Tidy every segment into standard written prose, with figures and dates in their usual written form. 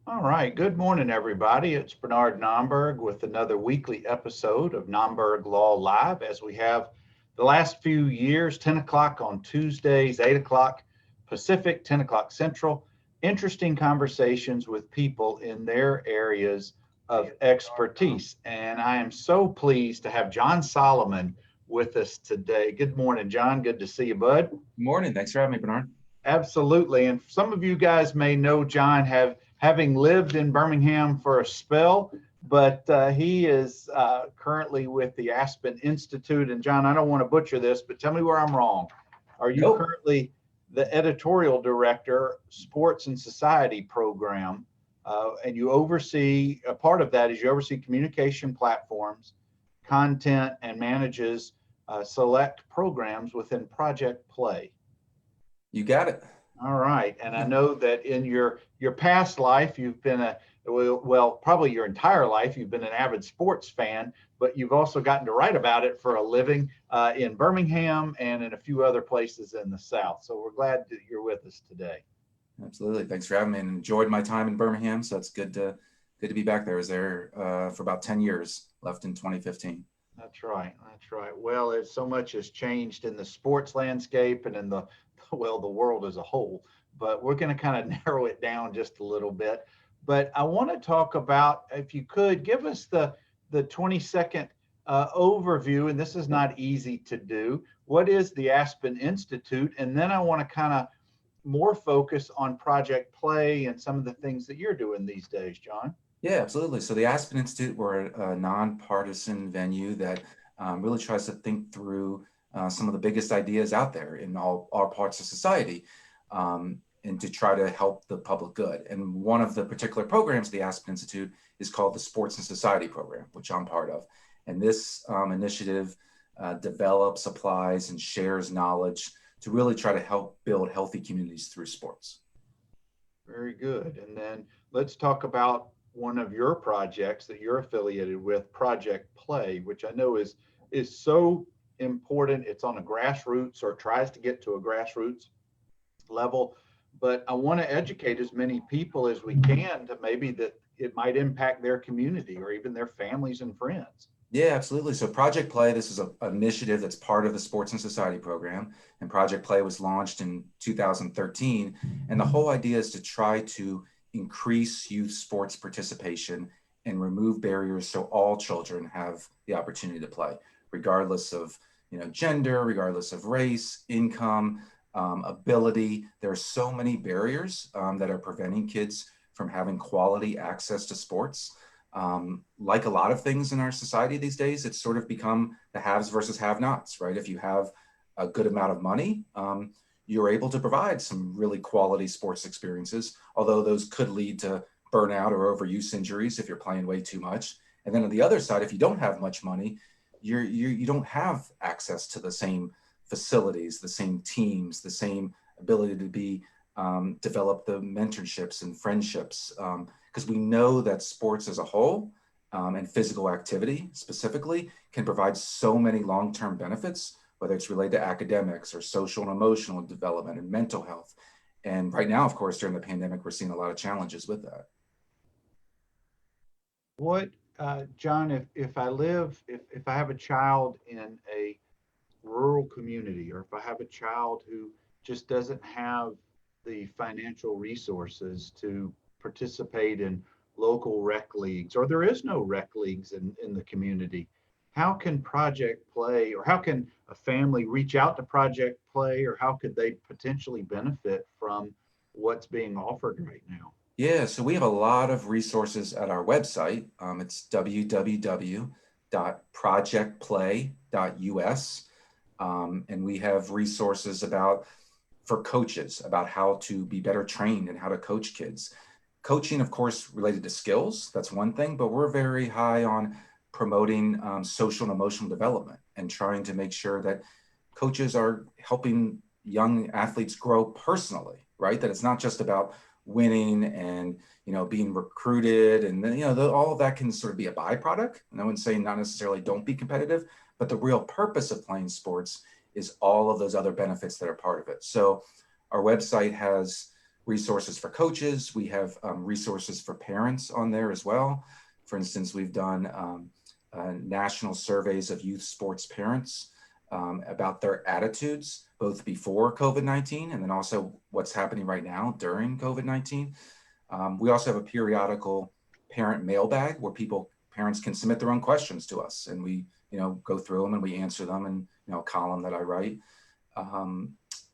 All right. Good morning, everybody. It's Bernard Nomberg with another weekly episode of Nomberg Law Live, as we have the last few years, 10 o'clock on Tuesdays, 8 o'clock Pacific, 10 o'clock Central. Interesting conversations with people in their areas of expertise. And I am so pleased to have Jon Solomon with us today. Good morning, Jon. Good to see you, bud. Morning. Thanks for having me, Bernard. Absolutely. And some of you guys may know Jon having lived in Birmingham for a spell, but he is currently with the Aspen Institute. And Jon, I don't want to butcher this, but tell me where I'm wrong. Are you Nope. currently the editorial director, Sports and Society program? And you oversee, a part of that is you oversee communication platforms, content, and manages select programs within Project Play. You got it. All right. And I know that in your past life, you've been probably your entire life, you've been an avid sports fan, but you've also gotten to write about it for a living in Birmingham and in a few other places in the South. So we're glad that you're with us today. Absolutely. Thanks for having me, and enjoyed my time in Birmingham. So it's good to be back there. I was there for about 10 years, left in 2015. That's right. That's right. Well, so much has changed in the sports landscape and in the world as a whole. But we're going to kind of narrow it down just a little bit. But I want to talk about, if you could, give us the 20-second overview, and this is not easy to do. What is the Aspen Institute? And then I want to kind of more focus on Project Play and some of the things that you're doing these days, Jon. Yeah, absolutely. So the Aspen Institute, we're a nonpartisan venue that really tries to think through some of the biggest ideas out there in all parts of society, and to try to help the public good. And one of the particular programs of the Aspen Institute is called the Sports and Society program, which I'm part of. And this initiative develops, applies, and shares knowledge to really try to help build healthy communities through sports. Very good. And then let's talk about one of your projects that you're affiliated with, Project Play, which I know is so important. It's on a grassroots, or tries to get to a grassroots level. But I want to educate as many people as we can to maybe that it might impact their community or even their families and friends. Yeah, absolutely. So Project Play, this is an initiative that's part of the Sports and Society program. And Project Play was launched in 2013. And the whole idea is to try to increase youth sports participation and remove barriers so all children have the opportunity to play, regardless of gender, regardless of race, income, ability. There are so many barriers that are preventing kids from having quality access to sports. Like a lot of things in our society these days, it's sort of become the haves versus have-nots, right? If you have a good amount of money, you're able to provide some really quality sports experiences, although those could lead to burnout or overuse injuries if you're playing way too much. And then on the other side, if you don't have much money, you don't have access to the same facilities, the same teams, the same ability to be develop the mentorships and friendships. Because we know that sports as a whole and physical activity specifically can provide so many long-term benefits, whether it's related to academics or social and emotional development and mental health. And right now, of course, during the pandemic, we're seeing a lot of challenges with that. What, Jon, if I have a child in a rural community, or if I have a child who just doesn't have the financial resources to participate in local rec leagues, or there is no rec leagues in the community, how can Project Play, or how can a family reach out to Project Play, or how could they potentially benefit from what's being offered right now? Yeah, so we have a lot of resources at our website. It's www.projectplay.us. And we have resources for coaches about how to be better trained and how to coach kids. Coaching, of course, related to skills, that's one thing, but we're very high on promoting social and emotional development and trying to make sure that coaches are helping young athletes grow personally, right? That it's not just about winning and being recruited, and then all of that can sort of be a byproduct. And I wouldn't say not necessarily don't be competitive, but the real purpose of playing sports is all of those other benefits that are part of it. So our website has resources for coaches. We have resources for parents on there as well. For instance, we've done national surveys of youth sports parents about their attitudes, both before COVID-19 and then also what's happening right now during COVID-19. We also have a periodical parent mailbag where parents can submit their own questions to us, and we, go through them and we answer them in, a column that I write.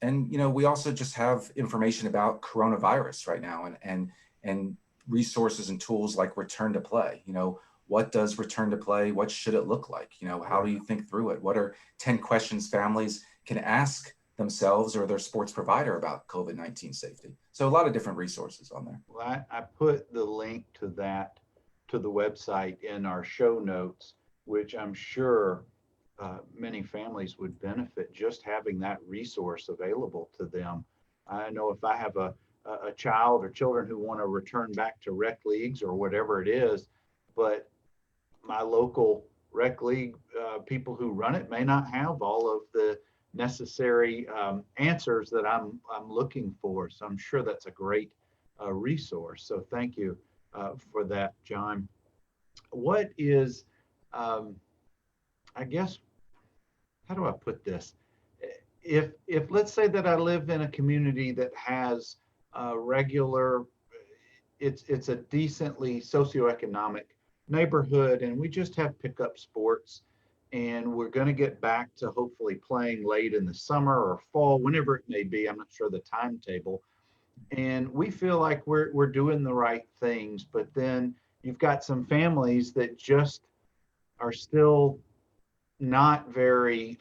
And we also just have information about coronavirus right now, and resources and tools like return to play. What does return to play? What should it look like? How do you think through it? What are 10 questions families can ask themselves or their sports provider about COVID-19 safety? So a lot of different resources on there. Well, I put the link to the website in our show notes, which I'm sure many families would benefit just having that resource available to them. I know if I have a child or children who want to return back to rec leagues or whatever it is, but my local rec league people who run it may not have all of the necessary answers that I'm looking for. So I'm sure that's a great resource. So thank you for that, Jon. What is, I guess, how do I put this? If let's say that I live in a community that has regular, it's a decently socioeconomic neighborhood, and we just have pickup sports, and we're going to get back to hopefully playing late in the summer or fall, whenever it may be. I'm not sure the timetable. And we feel like we're doing the right things, but then you've got some families that just are still not very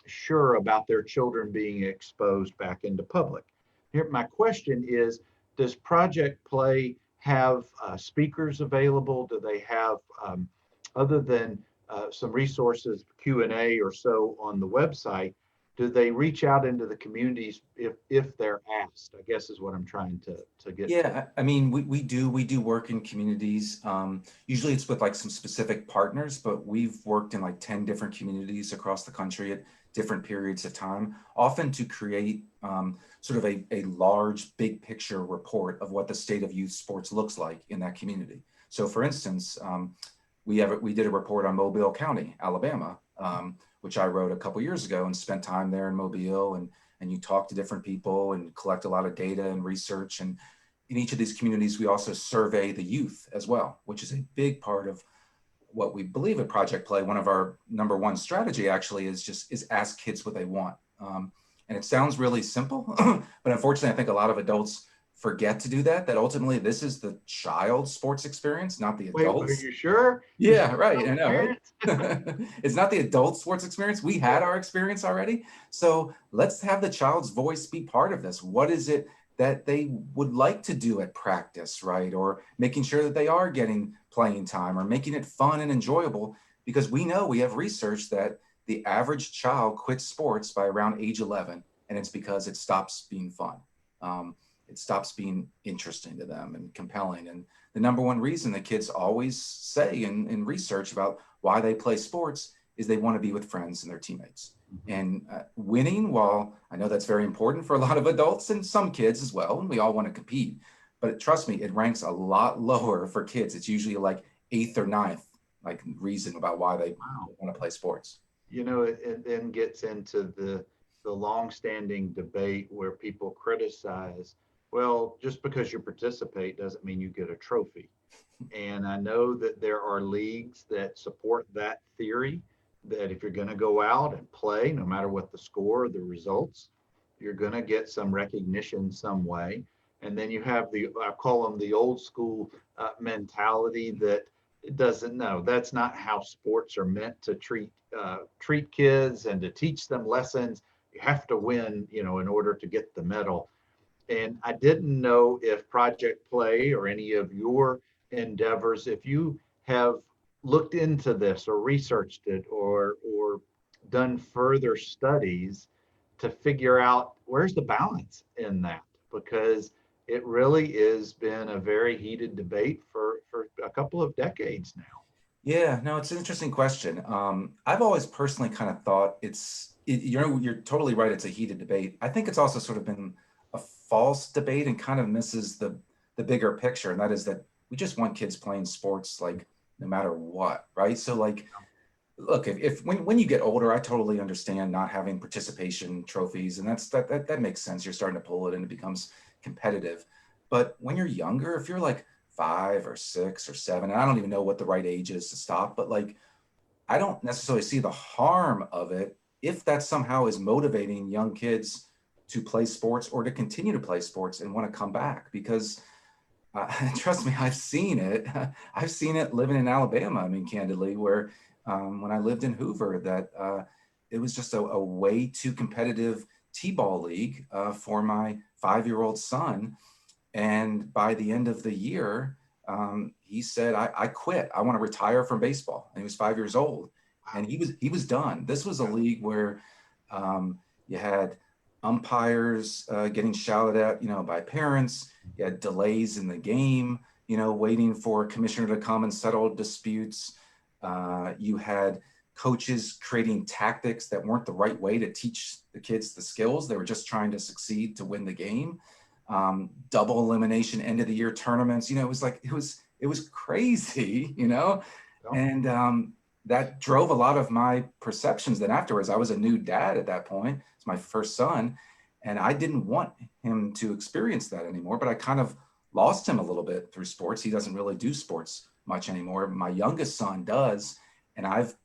sure about their children being exposed back into public. Here, my question is, does Project Play have speakers available? Do they have, other than some resources, Q&A or so on the website, do they reach out into the communities if they're asked? I guess is what I'm trying to get. Yeah, I mean, we do work in communities. Usually it's with like some specific partners, but we've worked in like 10 different communities across the country at different periods of time, often to create sort of a large big picture report of what the state of youth sports looks like in that community. So for instance, we did a report on Mobile County, Alabama, which I wrote a couple years ago and spent time there in Mobile, and you talk to different people and collect a lot of data and research. And in each of these communities, we also survey the youth as well, which is a big part of what we believe at Project Play. One of our number one strategy actually is ask kids what they want. And it sounds really simple, but unfortunately, I think a lot of adults forget to do that ultimately this is the child's sports experience, not the adults. Wait, are you sure? Yeah, right. I know, right? It's not the adult sports experience. We had our experience already. So let's have the child's voice be part of this. What is it that they would like to do at practice, right? Or making sure that they are getting playing time or making it fun and enjoyable, because we know, we have research that the average child quits sports by around age 11, and it's because it stops being fun. It stops being interesting to them and compelling. And the number one reason that kids always say in research about why they play sports is they want to be with friends and their teammates. And winning, while I know that's very important for a lot of adults and some kids as well, and we all want to compete, but trust me, it ranks a lot lower for kids. It's usually like 8th or 9th, like reason about why they want to play sports. It then gets into the long-standing debate where people criticize, well, just because you participate doesn't mean you get a trophy. And I know that there are leagues that support that theory, that if you're going to go out and play, no matter what the score or the results, you're going to get some recognition some way. And then you have I call them the old school mentality that doesn't know. That's not how sports are meant to treat kids and to teach them lessons. You have to win, in order to get the medal. And I didn't know if Project Play or any of your endeavors, if you have looked into this or researched it or done further studies to figure out where's the balance in that, because it really has been a very heated debate for a couple of decades now. Yeah, no, it's an interesting question. I've always personally kind of thought you're totally right. It's a heated debate. I think it's also sort of been a false debate and kind of misses the bigger picture. And that is that we just want kids playing sports, like no matter what, right? So like, look, if when you get older, I totally understand not having participation trophies, and that makes sense. You're starting to pull it and it becomes competitive. But when you're younger, if you're like 5 or 6 or 7, and I don't even know what the right age is to stop, but like, I don't necessarily see the harm of it if that somehow is motivating young kids to play sports or to continue to play sports and want to come back. Because trust me, I've seen it. I've seen it living in Alabama. I mean, candidly, where when I lived in Hoover, that it was just a way too competitive T-ball league for my 5-year-old son. And by the end of the year, he said, I quit. I want to retire from baseball. And he was 5 years old, and he was done. This was a league where you had umpires getting shouted at, by parents. You had delays in the game, waiting for a commissioner to come and settle disputes. You had coaches creating tactics that weren't the right way to teach the kids the skills. They were just trying to succeed to win the game. Double elimination end of the year tournaments. It was like, it was crazy, and that drove a lot of my perceptions. Then afterwards, I was a new dad at that point. It's my first son, and I didn't want him to experience that anymore, but I kind of lost him a little bit through sports. He doesn't really do sports much anymore. My youngest son does, and I've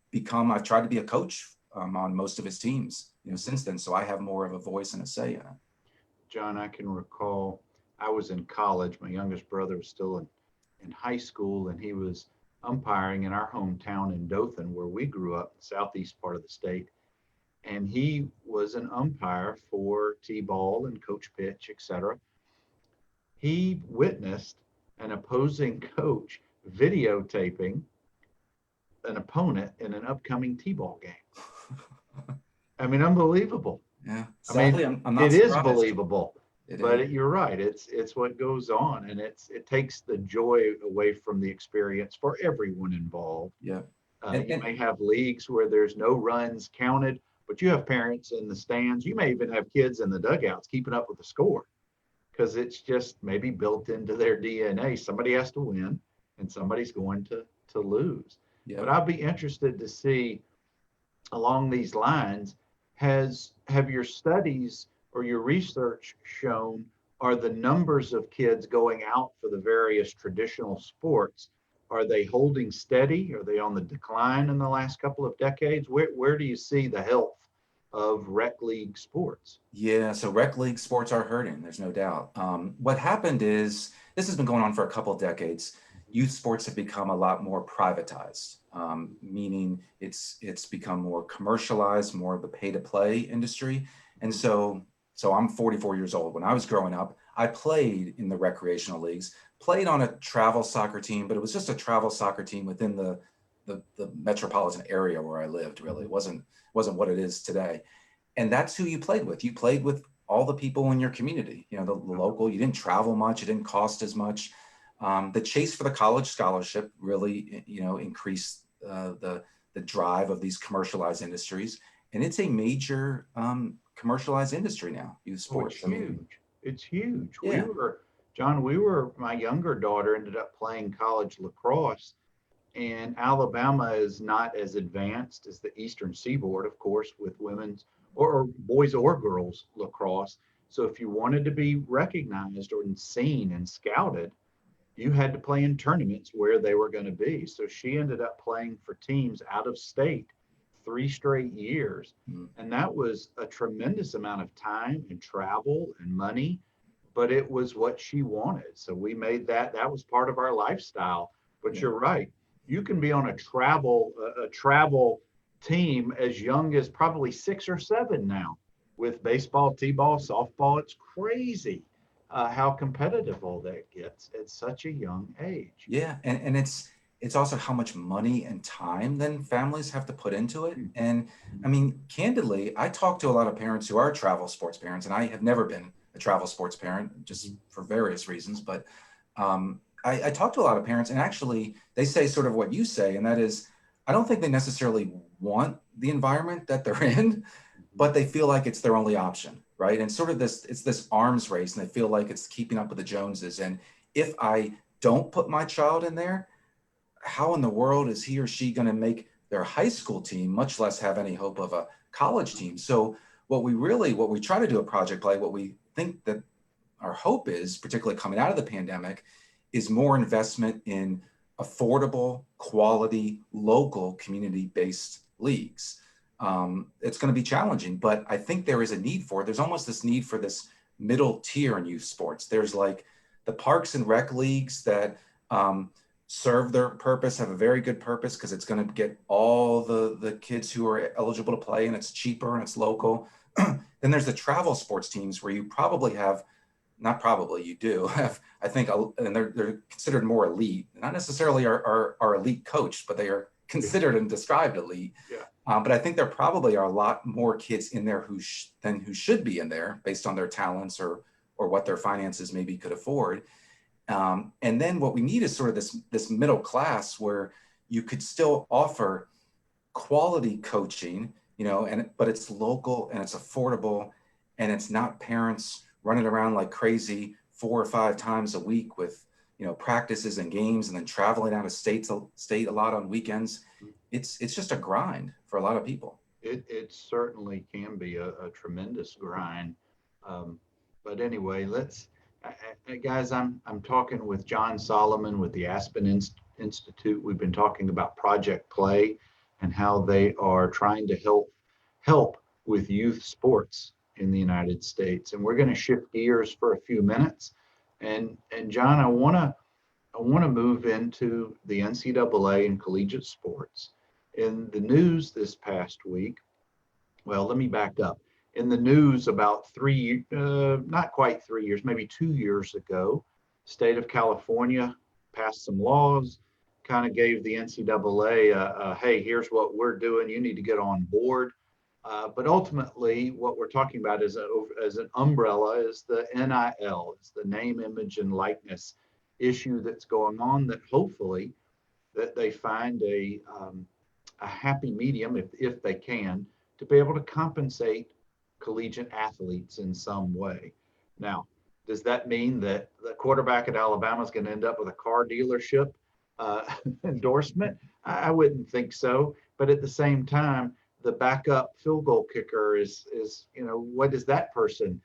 tried to be a coach on most of his teams, since then. So I have more of a voice and a say in it. John, I can recall I was in college. My youngest brother was still in high school, and he was umpiring in our hometown in Dothan, where we grew up, southeast part of the state. And he was an umpire for T-ball and coach pitch, etc. He witnessed an opposing coach videotaping an opponent in an upcoming T-ball game. I mean, unbelievable. Yeah. Sadly, I'm not it surprised. is believable, but is. you're right. It's what goes on, and it takes the joy away from the experience for everyone involved. Yeah. You may have leagues where there's no runs counted, but you have parents in the stands. You may even have kids in the dugouts keeping up with the score, because it's just maybe built into their DNA. Somebody has to win, and somebody's going to lose. Yeah. But I'd be interested to see along these lines, have your studies or your research shown, are the numbers of kids going out for the various traditional sports, are they holding steady? Are they on the decline in the last couple of decades? Where do you see the health of rec league sports? Yeah, so rec league sports are hurting, there's no doubt. What happened is, this has been going on for a couple of decades. Youth sports have become a lot more privatized, meaning it's become more commercialized, more of the pay-to-play industry. And so I'm 44 years old. When I was growing up, I played in the recreational leagues, played on a travel soccer team, but it was just a travel soccer team within the metropolitan area where I lived, really. It wasn't what it is today. And that's who you played with. You played with all the people in your community, the local. You didn't travel much. It didn't cost as much. The chase for the college scholarship really, increased the drive of these commercialized industries. And it's a major commercialized industry now, youth sports. Oh, it's huge. It's huge. Yeah. My younger daughter ended up playing college lacrosse, and Alabama is not as advanced as the Eastern Seaboard, of course, with women's or boys or girls lacrosse. So if you wanted to be recognized or seen and scouted, you had to play in tournaments where they were going to be. So she ended up playing for teams out of state 3 straight years. And that was a tremendous amount of time and travel and money, but it was what she wanted. So we made that was part of our lifestyle. But you're right. You can be on a travel team as young as probably 6 or 7 now, with baseball, t-ball, softball. It's crazy how competitive all that gets at such a young age. Yeah, and it's also how much money and time then families have to put into it. And I mean, candidly, I talk to a lot of parents who are travel sports parents, and I have never been a travel sports parent, just for various reasons. But I talk to a lot of parents, and actually they say sort of what you say, and that is, I don't think they necessarily want the environment that they're in, but they feel like it's their only option. right? And sort of it's this arms race, and they feel like it's keeping up with the Joneses. And if I don't put my child in there, how in the world is he or she going to make their high school team, much less have any hope of a college team? So what we try to do at Project Play, what we think that our hope is, particularly coming out of the pandemic, is more investment in affordable, quality, local, community-based leagues. It's going to be challenging, but I think there is a need for it. There's almost this need for this middle tier in youth sports. There's like the parks and rec leagues that serve their purpose, have a very good purpose because it's going to get all the kids who are eligible to play, and it's cheaper and it's local. Then there's the travel sports teams where you probably have, not probably, you do have, I think, and they're considered more elite, not necessarily are elite coached, but they are considered and described elite. Yeah. But I think there probably are a lot more kids in there who should be in there based on their talents or what their finances maybe could afford. And then what we need is sort of this middle class where you could still offer quality coaching, but it's local and it's affordable, and it's not parents running around like crazy 4 or 5 times a week with, practices and games, and then traveling out of state a lot on weekends. It's just a grind for a lot of people. It certainly can be a tremendous grind. But anyway, guys, I'm talking with Jon Solomon with the Aspen Institute. We've been talking about Project Play and how they are trying to help with youth sports in the United States. And we're going to shift gears for a few minutes. And Jon, I want to move into the NCAA and collegiate sports. In the news this past week, well, let me back up. In the news about not quite 3 years, maybe 2 years ago, state of California passed some laws, kind of gave the NCAA, hey, here's what we're doing. You need to get on board. But ultimately, what we're talking about is as an umbrella is the NIL. It's the name, image, and likeness issue that's going on, that hopefully that they find a happy medium, if they can, to be able to compensate collegiate athletes in some way. Now, does that mean that the quarterback at Alabama is going to end up with a car dealership endorsement? I wouldn't think so. But at the same time, the backup field goal kicker is what is that person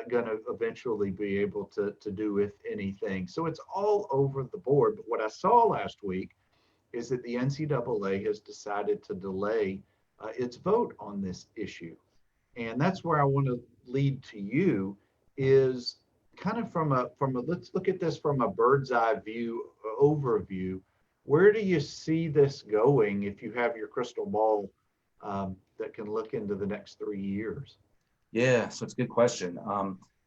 going to eventually be able to do with anything? So it's all over the board. But what I saw last week is that the NCAA has decided to delay its vote on this issue. And that's where I want to lead to you, is kind of from a let's look at this from a bird's eye view overview. Where do you see this going if you have your crystal ball that can look into the next 3 years? Yeah, so it's a good question.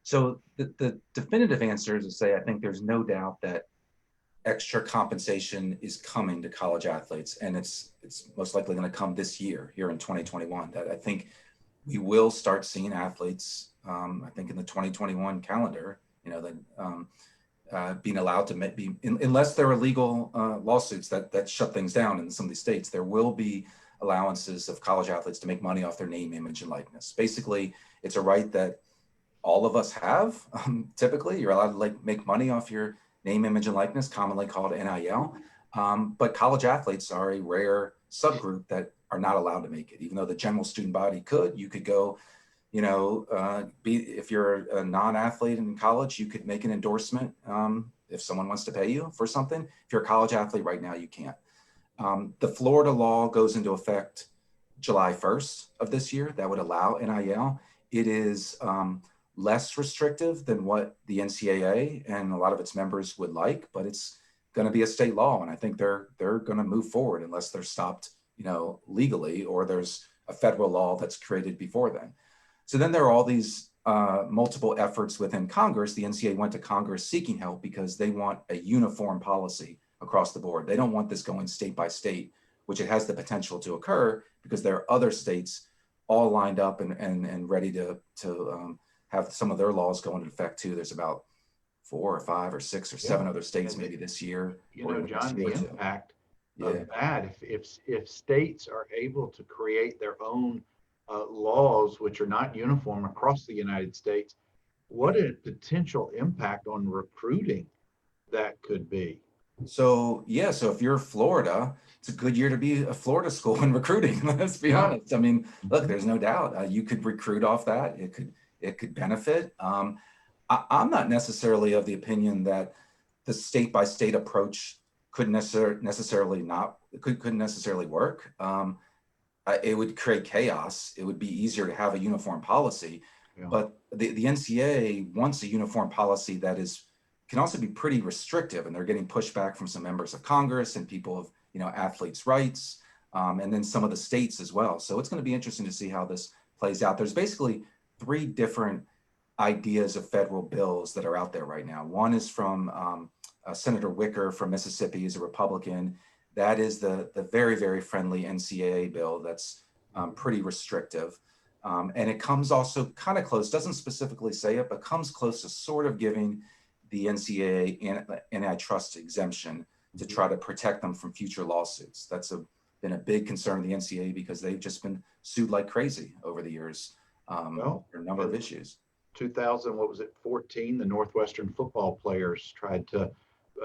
So the definitive answer is to say, I think there's no doubt that extra compensation is coming to college athletes, and it's most likely going to come this year, here in 2021. That I think we will start seeing athletes, I think in the 2021 calendar, being allowed to be, unless there are legal lawsuits that shut things down in some of these states, there will be allowances of college athletes to make money off their name, image, and likeness. Basically, it's a right that all of us have. Typically, you're allowed to make money off your name, image, and likeness, commonly called NIL. But college athletes are a rare subgroup that are not allowed to make it, even though the general student body could. You could go, if you're a non-athlete in college, you could make an endorsement if someone wants to pay you for something. If you're a college athlete right now, you can't. The Florida law goes into effect July 1st of this year. That would allow NIL. It is less restrictive than what the NCAA and a lot of its members would like, but it's going to be a state law, and I think they're going to move forward unless they're stopped, legally, or there's a federal law that's created before then. So then there are all these multiple efforts within Congress. The NCAA went to Congress seeking help because they want a uniform policy across the board. They don't want this going state by state, which it has the potential to occur because there are other states all lined up and ready to have some of their laws go into effect too. There's about 4 or 5 or 6 or 7 other states maybe this year. John, the impact of that, if states are able to create their own laws which are not uniform across the United States, what a potential impact on recruiting that could be. So yeah, so if you're Florida, it's a good year to be a Florida school in recruiting. Let's be Yeah. honest. I mean, look, Mhm. there's no doubt you could recruit off that. It could benefit. I'm not necessarily of the opinion that the state by state approach couldn't necessarily not couldn't necessarily work. It would create chaos. It would be easier to have a uniform policy, Yeah. but the NCAA wants a uniform policy that is can also be pretty restrictive, and they're getting pushback from some members of Congress and people of athletes' rights, and then some of the states as well. So it's going to be interesting to see how this plays out. There's basically three different ideas of federal bills that are out there right now. One is from Senator Wicker from Mississippi, is a Republican. That is the very, very friendly NCAA bill that's pretty restrictive. And it comes also kind of close, doesn't specifically say it, but comes close to sort of giving the NCAA antitrust exemption to try to protect them from future lawsuits. That's been a big concern of the NCAA because they've just been sued like crazy over the years Well, for a number of issues. 2000, what was it, 14, the Northwestern football players tried to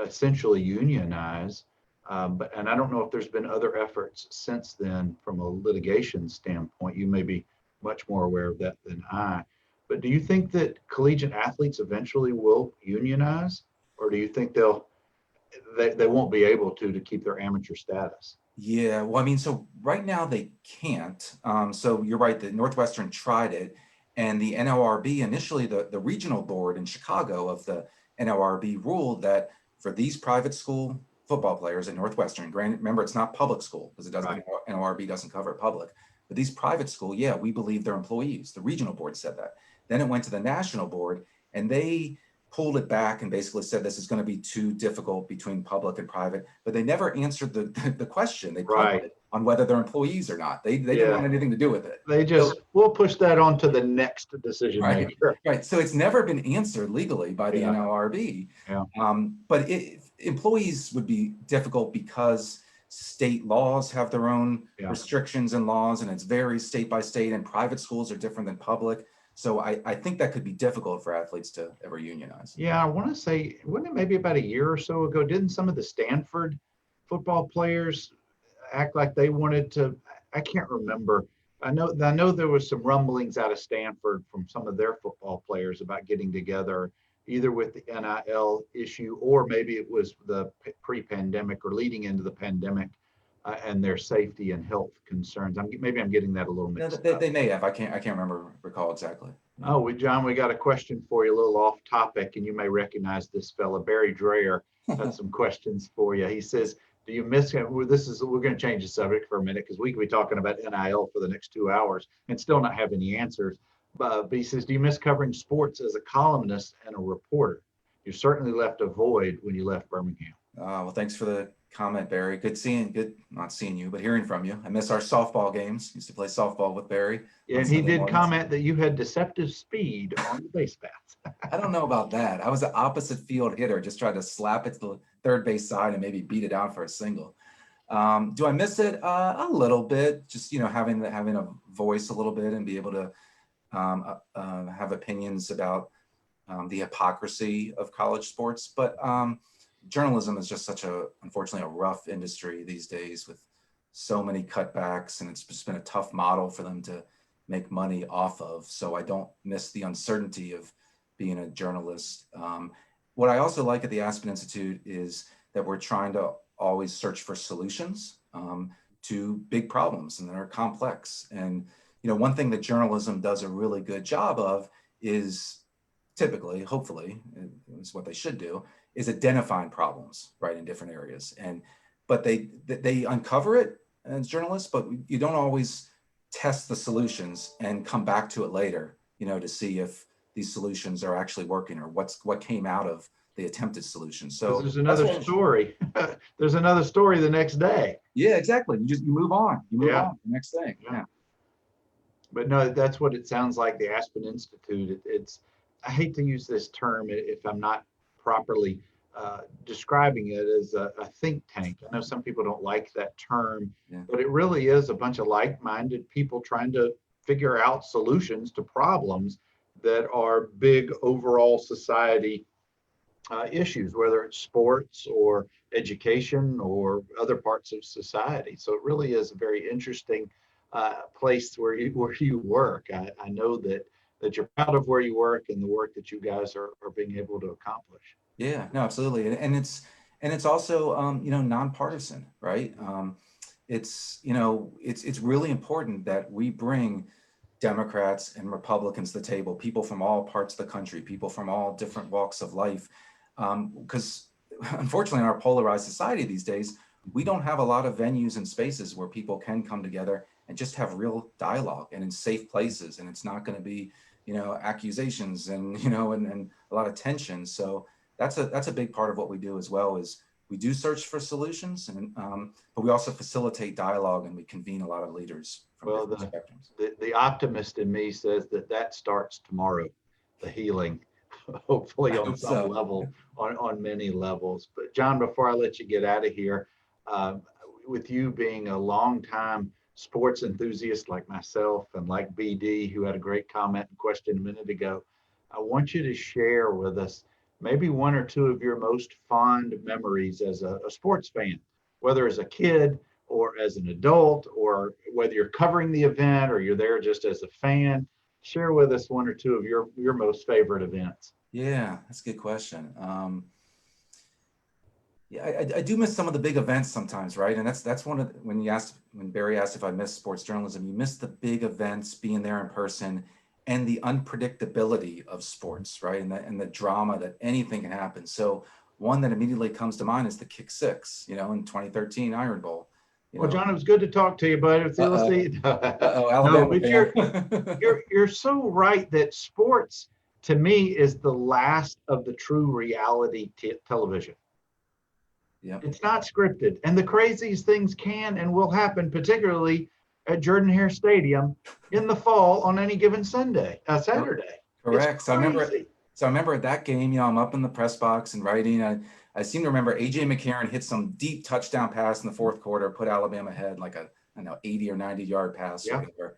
essentially unionize. And I don't know if there's been other efforts since then from a litigation standpoint. You may be much more aware of that than I. But do you think that collegiate athletes eventually will unionize, or do you think they won't be able to keep their amateur status? Yeah, well, I mean, so right now they can't. So you're right, the Northwestern tried it, and the NLRB initially, the regional board in Chicago of the NLRB ruled that for these private school football players at Northwestern, granted, remember it's not public school because it doesn't Right. NLRB doesn't cover public, but these private school, yeah, we believe they're employees. The regional board said that. Then it went to the national board, and they pulled it back and basically said this is going to be too difficult between public and private, but they never answered the question. They punted Right. it on whether they're employees or not. They didn't want Yeah. anything to do with it. They So just, we'll push that on to the next decision right, maker. right. So it's never been answered legally by the Yeah. NLRB. Yeah. But employees would be difficult because state laws have their own Yeah. restrictions and laws, and it's very state by state, and private schools are different than public. So I think that could be difficult for athletes to ever unionize. Yeah, I want to say, wasn't it maybe about a year or so ago? Didn't some of the Stanford football players act like they wanted to? I can't remember. I know there was some rumblings out of Stanford from some of their football players about getting together, either with the NIL issue or maybe it was the pre-pandemic or leading into the pandemic, and their safety and health concerns. Maybe I'm getting that a little No, mixed they, up. they may have. I can't recall exactly. Oh, John, we got a question for you, a little off topic, and you may recognize this fella. Barry Dreyer had some questions for you. He says, "Do you miss him?" Well, we're going to change the subject for a minute because we could be talking about NIL for the next 2 hours and still not have any answers. But he says, "Do you miss covering sports as a columnist and a reporter? You certainly left a void when you left Birmingham." Well, thanks for the comment, Barry. Good not seeing you, but hearing from you. I miss our softball games. Used to play softball with Barry on And he Sunday did mornings. comment that you had deceptive speed on the base paths. I don't know about that. I was an opposite field hitter, just tried to slap it to the third base side and maybe beat it out for a single. Do I miss it? A little bit, just having a voice a little bit and be able to have opinions about the hypocrisy of college sports. But journalism is just unfortunately, a rough industry these days with so many cutbacks, and it's just been a tough model for them to make money off of. So I don't miss the uncertainty of being a journalist. What I also like at the Aspen Institute is that we're trying to always search for solutions to big problems, and they're complex. And one thing that journalism does a really good job of is typically, hopefully, is what they should do, is identifying problems, right, in different areas. But they uncover it as journalists, but you don't always test the solutions and come back to it later, to see if these solutions are actually working or what came out of the attempted solution. So there's another story. There's another story the next day. Yeah, exactly. You move on. You move on to the next thing. Yeah. But no, that's what it sounds like. The Aspen Institute. I hate to use this term if I'm not properly describing it as a think tank. I know some people don't like that term, but it really is a bunch of like-minded people trying to figure out solutions to problems that are big overall society issues, whether it's sports or education or other parts of society. So it really is a very interesting place where you work. I know that you're proud of where you work and the work that you guys are being able to accomplish. Yeah, no, absolutely. And it's also, nonpartisan, right? It's really important that we bring Democrats and Republicans to the table, people from all parts of the country, people from all different walks of life. Because unfortunately, in our polarized society these days, we don't have a lot of venues and spaces where people can come together and just have real dialogue and in safe places. And it's not going to be, accusations and a lot of tension. So that's a big part of what we do as well, is we do search for solutions, but we also facilitate dialogue, and we convene a lot of leaders from Well, different spectrums. the optimist in me says that starts tomorrow, the healing, I hopefully on hope some so. level, on many levels. But John, before I let you get out of here, uh, with you being a longtime sports enthusiast like myself and like BD, who had a great comment and question a minute ago, I want you to share with us maybe one or two of your most fond memories as a sports fan, whether as a kid or as an adult, or whether you're covering the event or you're there just as a fan. Share with us one or two of your most favorite events. Yeah, that's a good question. Yeah, I do miss some of the big events sometimes, right? And that's one of when Barry asked if I miss sports journalism, you miss the big events, being there in person, and the unpredictability of sports, right? And the drama that anything can happen. So one that immediately comes to mind is the kick six, in 2013 Iron Bowl. You Well, know, John, it was good to talk to you, bud. See, we'll uh-oh, see. uh-oh, No, Alabama but fan. you're so right that sports to me is the last of the true reality television. Yep, It's not scripted, and the craziest things can and will happen, particularly at Jordan Hare Stadium in the fall on any given Saturday. It's correct. crazy. So I remember at that game, I'm up in the press box and writing. I seem to remember AJ McCarron hit some deep touchdown pass in the fourth quarter, put Alabama ahead like a, I don't know, 80 or 90-yard pass or Yeah. whatever.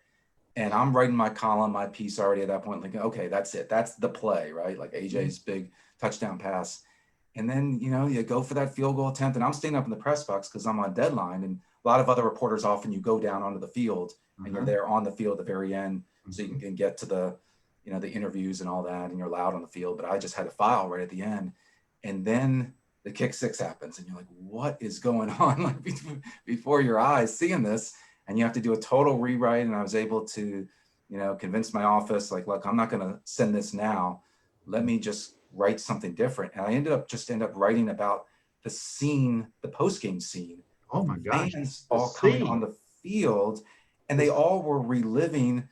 And I'm writing my column, my piece already at that point, thinking, okay, that's it. That's the play, right? Like AJ's big touchdown pass. And then, you go for that field goal attempt, and I'm staying up in the press box because I'm on deadline. And a lot of other reporters, often you go down onto the field and you're there on the field at the very end, so you can get to the interviews and all that, and you're loud on the field. But I just had a file right at the end. And then the kick six happens, and you're like, what is going on? Like before your eyes seeing this, and you have to do a total rewrite. And I was able to, convince my office, like, look, I'm not going to send this now. Let me just write something different. And I ended up writing about the scene, the post-game scene, Oh my gosh. fans The all coming on scene. the field, and they all were reliving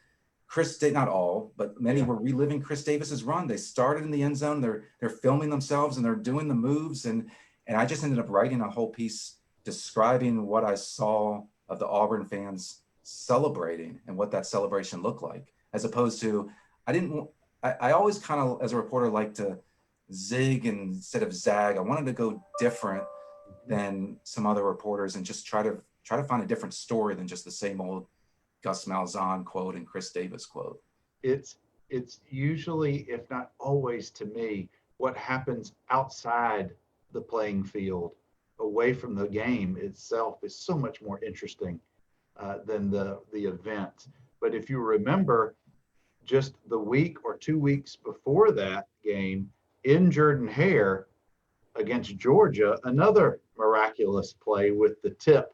not all, but many were reliving Chris Davis's run. They started in the end zone. They're filming themselves and they're doing the moves. And I just ended up writing a whole piece describing what I saw of the Auburn fans celebrating and what that celebration looked like, as opposed to, I always kind of, as a reporter, like to zig instead of zag. I wanted to go different than some other reporters and just try to find a different story than just the same old Gus Malzahn quote and Chris Davis quote. It's usually, if not always, to me, what happens outside the playing field, away from the game itself, is so much more interesting than the event. But if you remember, just the week or 2 weeks before that game in Jordan Hare against Georgia, another miraculous play with the tip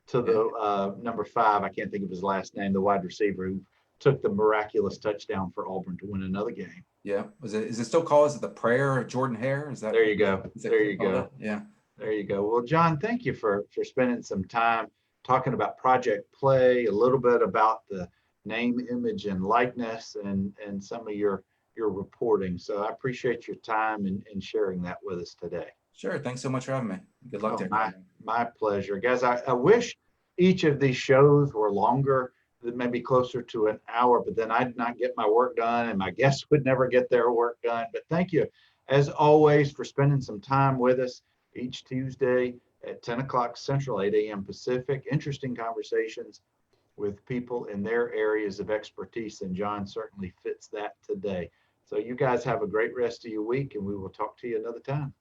to the number 5. I can't think of his last name, the wide receiver who took the miraculous touchdown for Auburn to win another game. Yeah. Is it still called? Is it the prayer of Jordan Hare? Is that There you go. There you go. It? Yeah. There you go. Well, John, thank you for spending some time talking about Project Play, a little bit about the name, image, and likeness, and some of your reporting. So I appreciate your time and sharing that with us today. Sure. Thanks so much for having me. Good luck to everybody. My pleasure. Guys, I wish each of these shows were longer, maybe closer to an hour, but then I'd not get my work done and my guests would never get their work done. But thank you, as always, for spending some time with us each Tuesday at 10 o'clock Central, 8 a.m. Pacific. Interesting conversations with people in their areas of expertise, and Jon certainly fits that today. So you guys have a great rest of your week, and we will talk to you another time.